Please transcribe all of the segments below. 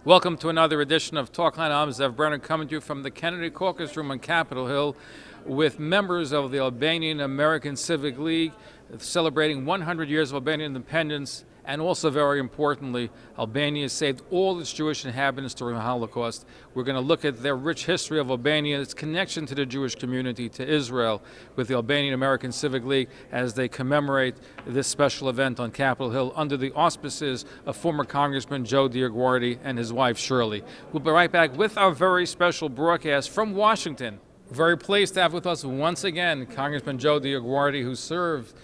Welcome to another edition of Talkline. I'm Zev Brenner, coming to you from the Kennedy Caucus Room on Capitol Hill with members of the Albanian American Civic League celebrating 100 years of Albanian independence, and also, very importantly, Albania saved all its Jewish inhabitants during the Holocaust. We're going to look at their rich history of Albania, its connection to the Jewish community, to Israel, with the Albanian American Civic League as they commemorate this special event on Capitol Hill under the auspices of former Congressman Joe DioGuardi and his wife Shirley. We'll be right back with our very special broadcast from Washington. Very pleased to have with us once again Congressman Joe DioGuardi, who served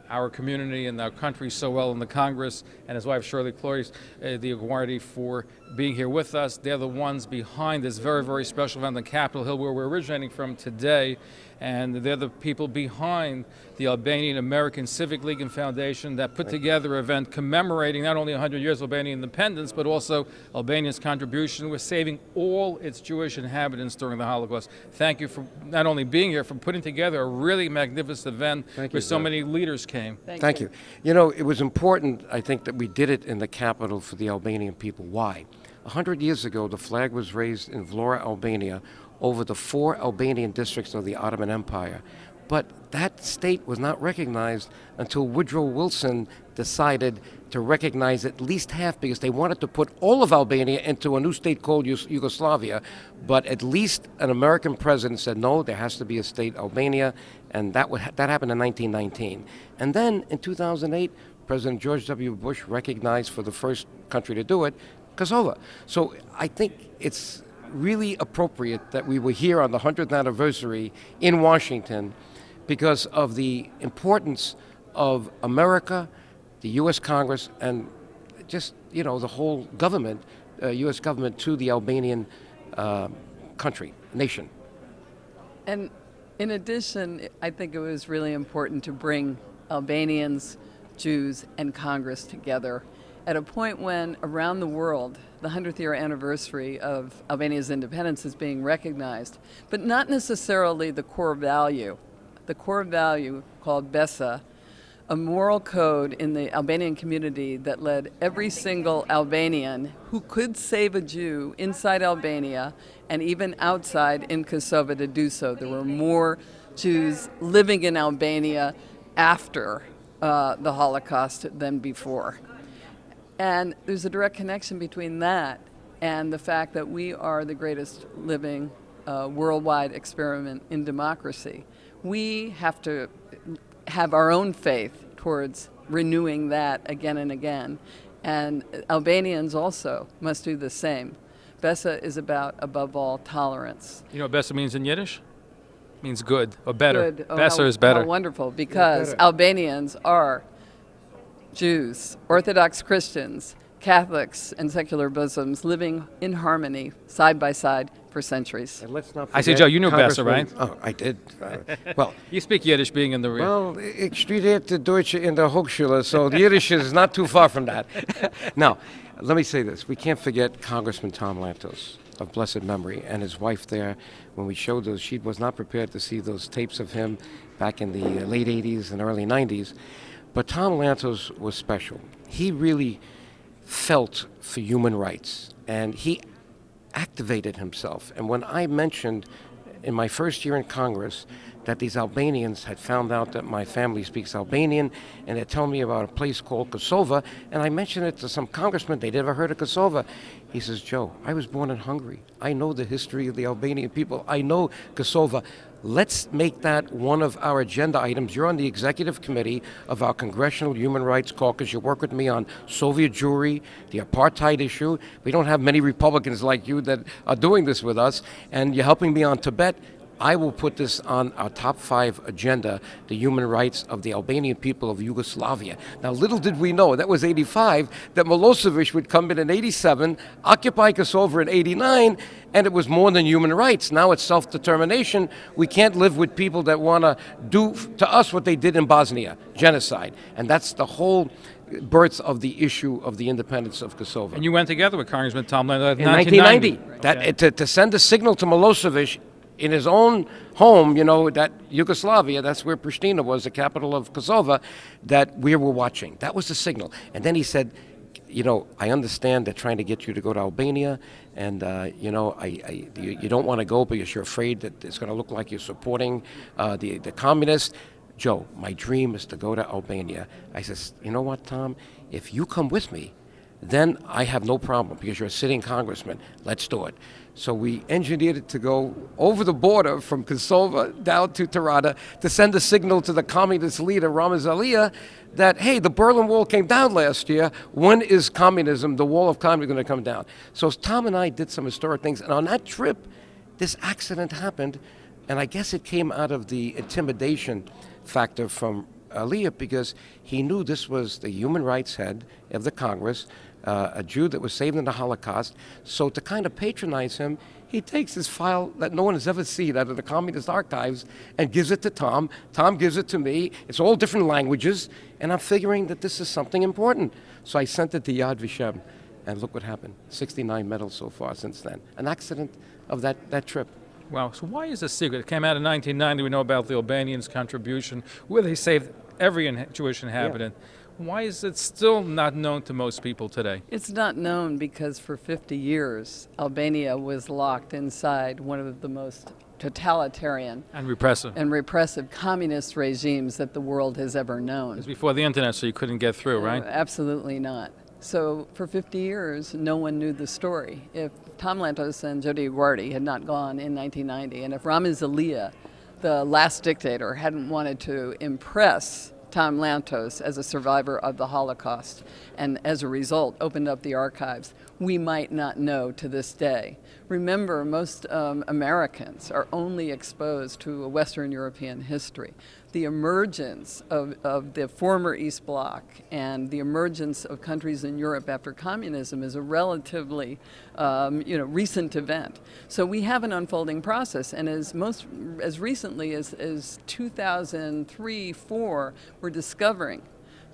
our community and our country so well in the Congress, and his wife Shirley Cloyes, DioGuardi, for being here with us. They're the ones behind this very, very special event on Capitol Hill, where we're originating from today, and they're the people behind the Albanian American Civic League and Foundation that put together an event commemorating not only 100 years of Albanian independence, but also Albania's contribution with saving all its Jewish inhabitants during the Holocaust. Thank you for not only being here, for putting together a really magnificent event where so many leaders came. Thank you. You know, it was important, I think, that we did it in the capital for the Albanian people. Why? 100 years ago, the flag was raised in Vlora, Albania, over the 4 Albanian districts of the Ottoman Empire. But that state was not recognized until Woodrow Wilson decided to recognize at least half, because they wanted to put all of Albania into a new state called Yugoslavia. But at least an American president said, no, there has to be a state, Albania, and that happened in 1919. And then in 2008, President George W. Bush recognized, for the first country to do it, Kosovo. So I think it's really appropriate that we were here on the 100th anniversary in Washington because of the importance of America, the U.S. Congress, and just, you know, the whole government, U.S. government, to the Albanian country, nation. And in addition, I think it was really important to bring Albanians, Jews, and Congress together at a point when around the world the 100th year anniversary of Albania's independence is being recognized, but not necessarily the core value. The core value called BESA, a moral code in the Albanian community that led every single Albanian who could save a Jew inside Albania and even outside in Kosovo to do so. There were more Jews living in Albania after the Holocaust than before. And there's a direct connection between that and the fact that we are the greatest living worldwide experiment in democracy. We have to have our own faith towards renewing that again and again. And Albanians also must do the same. BESA is about, above all, tolerance. You know what BESA means in Yiddish? It means good, or better. Good. Oh, BESA is better. How wonderful, because Albanians are Jews, Orthodox Christians, Catholics, and secular Muslims living in harmony, side by side, for centuries. And let's not forget, I see, Joe, you knew BESA, right? Oh, I did. Well, you speak Yiddish, being in the real. Well, ich studierte Deutsch in der Hochschule, so the Yiddish is not too far from that. Now, let me say this. We can't forget Congressman Tom Lantos, of blessed memory, and his wife there. When we showed those, she was not prepared to see those tapes of him back in the late 80s and early 90s. But Tom Lantos was special. He really felt for human rights, and he activated himself. And when I mentioned in my first year in Congress that these Albanians had found out that my family speaks Albanian, and they're telling me about a place called Kosovo, and I mentioned it to some congressman, they'd never heard of Kosovo. He says, Joe, I was born in Hungary. I know the history of the Albanian people. I know Kosovo. Let's make that one of our agenda items. You're on the executive committee of our Congressional Human Rights Caucus. You work with me on Soviet Jewry, the apartheid issue. We don't have many Republicans like you that are doing this with us, and you're helping me on Tibet. I will put this on our top 5 agenda, the human rights of the Albanian people of Yugoslavia. Now, little did we know, that was 85, that Milosevic would come in 87, occupy Kosovo in 89, and it was more than human rights. Now it's self-determination. We can't live with people that want to do to us what they did in Bosnia, genocide. And that's the whole birth of the issue of the independence of Kosovo. And you went together with Congressman Tom Lantos in 1990. Okay. To send a signal to Milosevic in his own home, you know, that Yugoslavia, that's where Pristina was, the capital of Kosovo, that we were watching. That was the signal. And then he said, I understand they're trying to get you to go to Albania, and you don't want to go because you're afraid that it's going to look like you're supporting the communists. Joe, my dream is to go to Albania. I says, you know what, Tom? If you come with me, then I have no problem because you're a sitting congressman. Let's do it. So we engineered it to go over the border from Kosovo down to Tirana to send a signal to the communist leader, Ramiz Alia, that, hey, the Berlin Wall came down last year. When is communism, the wall of communism, going to come down? So Tom and I did some historic things. And on that trip, this accident happened. And I guess it came out of the intimidation factor from Alia because he knew this was the human rights head of the Congress, a Jew that was saved in the Holocaust. So to kind of patronize him, he takes this file that no one has ever seen out of the communist archives and gives it to Tom. Tom gives it to me. It's all different languages, and I'm figuring that this is something important. So I sent it to Yad Vashem, and look what happened. 69 medals so far since then. An accident of that trip. Wow. So why is this secret? It came out in 1990. We know about the Albanians' contribution, where they saved every Jewish inhabitant. Yeah. Why is it still not known to most people today? It's not known because for 50 years, Albania was locked inside one of the most totalitarian and repressive communist regimes that the world has ever known. It was before the internet, so you couldn't get through, right? Absolutely not. So for 50 years, no one knew the story. If Tom Lantos and DioGuardi had not gone in 1990, and if Ramiz Alia, the last dictator, hadn't wanted to impress Tom Lantos as a survivor of the Holocaust, and as a result opened up the archives, we might not know to this day. Remember, most Americans are only exposed to a Western European history. The emergence of the former East Bloc and the emergence of countries in Europe after communism is a relatively recent event. So we have an unfolding process, and as recently as 2003-04, we're discovering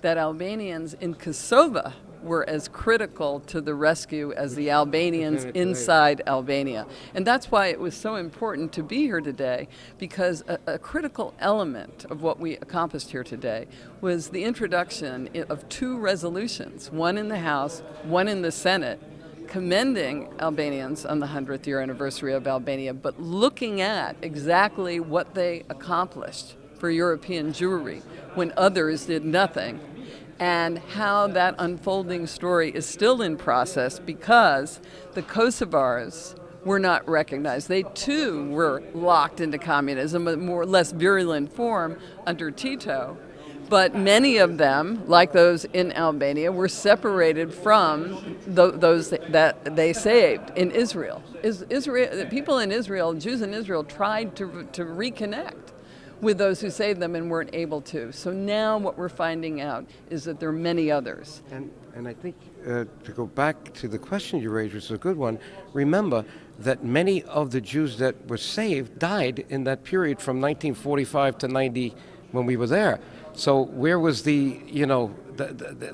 that Albanians in Kosovo were as critical to the rescue as the Albanians inside Albania. And that's why it was so important to be here today, because a critical element of what we accomplished here today was the introduction of 2 resolutions, one in the House, one in the Senate, commending Albanians on the 100th year anniversary of Albania, but looking at exactly what they accomplished for European Jewry when others did nothing, and how that unfolding story is still in process because the Kosovars were not recognized. They too were locked into communism, a more or less virulent form under Tito. But many of them, like those in Albania, were separated from those that they saved in Israel. People in Israel, Jews in Israel, tried to reconnect with those who saved them and weren't able to. So now what we're finding out is that there are many others. And I think to go back to the question you raised, which is a good one, remember that many of the Jews that were saved died in that period from 1945 to 90 when we were there. So where was the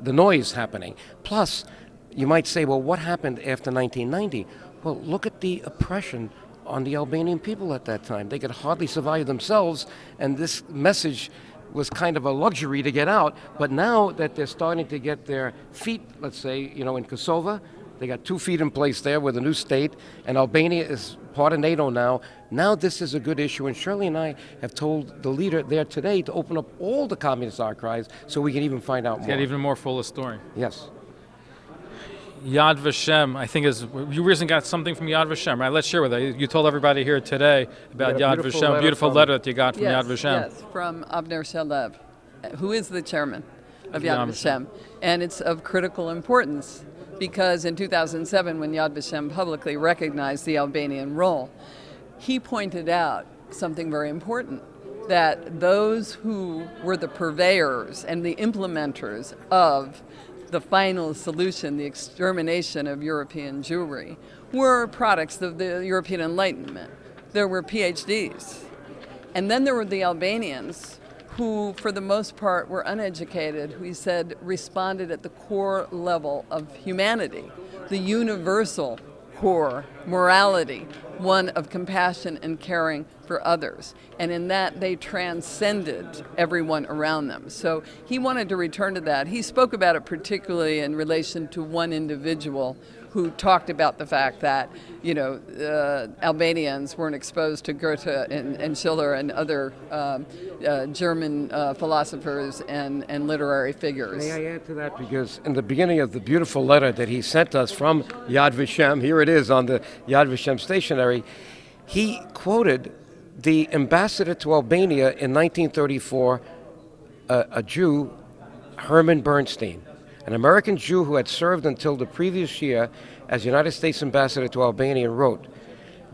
noise happening? Plus, you might say, well, what happened after 1990? Well, look at the oppression on the Albanian people at that time. They could hardly survive themselves, and this message was kind of a luxury to get out. But now that they're starting to get their feet, let's say, in Kosovo, they got 2 feet in place there with a new state, and Albania is part of NATO now. Now this is a good issue, and Shirley and I have told the leader there today to open up all the communist archives so we can even find out more. Get even more full of story. Yes. Yad Vashem, I think you recently got something from Yad Vashem, right? Let's share with it. You told everybody here today about Yad Vashem, beautiful letter that you got from Yad Vashem. Yes, from Avner Shalev, who is the chairman of Yad Vashem. And it's of critical importance because in 2007, when Yad Vashem publicly recognized the Albanian role, he pointed out something very important, that those who were the purveyors and the implementers of the final solution, the extermination of European Jewry, were products of the European Enlightenment. There were PhDs. And then there were the Albanians, who for the most part were uneducated, who he said responded at the core level of humanity, the universal core morality, one of compassion and caring for others. And in that, they transcended everyone around them. So he wanted to return to that. He spoke about it particularly in relation to one individual who talked about the fact that, Albanians weren't exposed to Goethe and Schiller and other German philosophers and literary figures. May I add to that? Because in the beginning of the beautiful letter that he sent us from Yad Vashem, here it is on the Yad Vashem stationery, he quoted the ambassador to Albania in 1934, a Jew, Herman Bernstein, an American Jew who had served until the previous year as United States ambassador to Albania, wrote,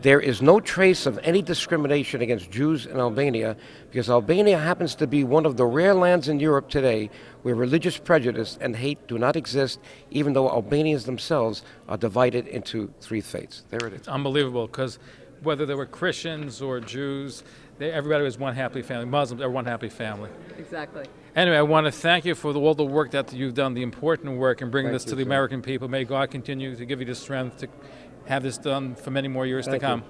"There is no trace of any discrimination against Jews in Albania because Albania happens to be one of the rare lands in Europe today where religious prejudice and hate do not exist, even though Albanians themselves are divided into three faiths." There it is. It's unbelievable, because whether they were Christians or Jews, everybody was one happy family. Muslims are one happy family. Exactly. Anyway, I want to thank you for all the work that you've done, the important work, and bringing this to the American people. May God continue to give you the strength to have this done for many more years to come.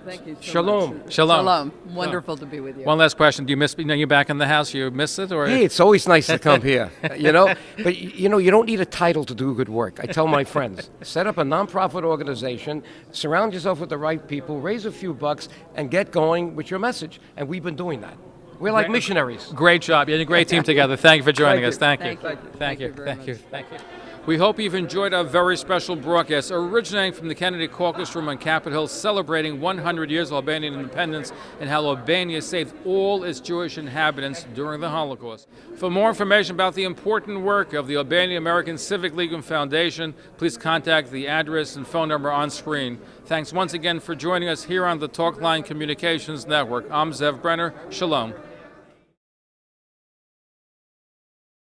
Thank you so Shalom. much. Shalom. Shalom. Wonderful to be with you. One last question. Do you miss, you're back in the house, you miss it? Or? Hey, it's always nice to come here, But, you don't need a title to do good work. I tell my friends, set up a nonprofit organization, surround yourself with the right people, raise a few bucks, and get going with your message. And we've been doing that. We're like missionaries. Great job. You had a great team together. Thank you for joining us. Thank you. Thank you very much. Thank you. We hope you've enjoyed our very special broadcast originating from the Kennedy Caucus Room on Capitol Hill, celebrating 100 years of Albanian independence and how Albania saved all its Jewish inhabitants during the Holocaust. For more information about the important work of the Albanian American Civic League and Foundation, please contact the address and phone number on screen. Thanks once again for joining us here on the Talkline Communications Network. I'm Zev Brenner. Shalom.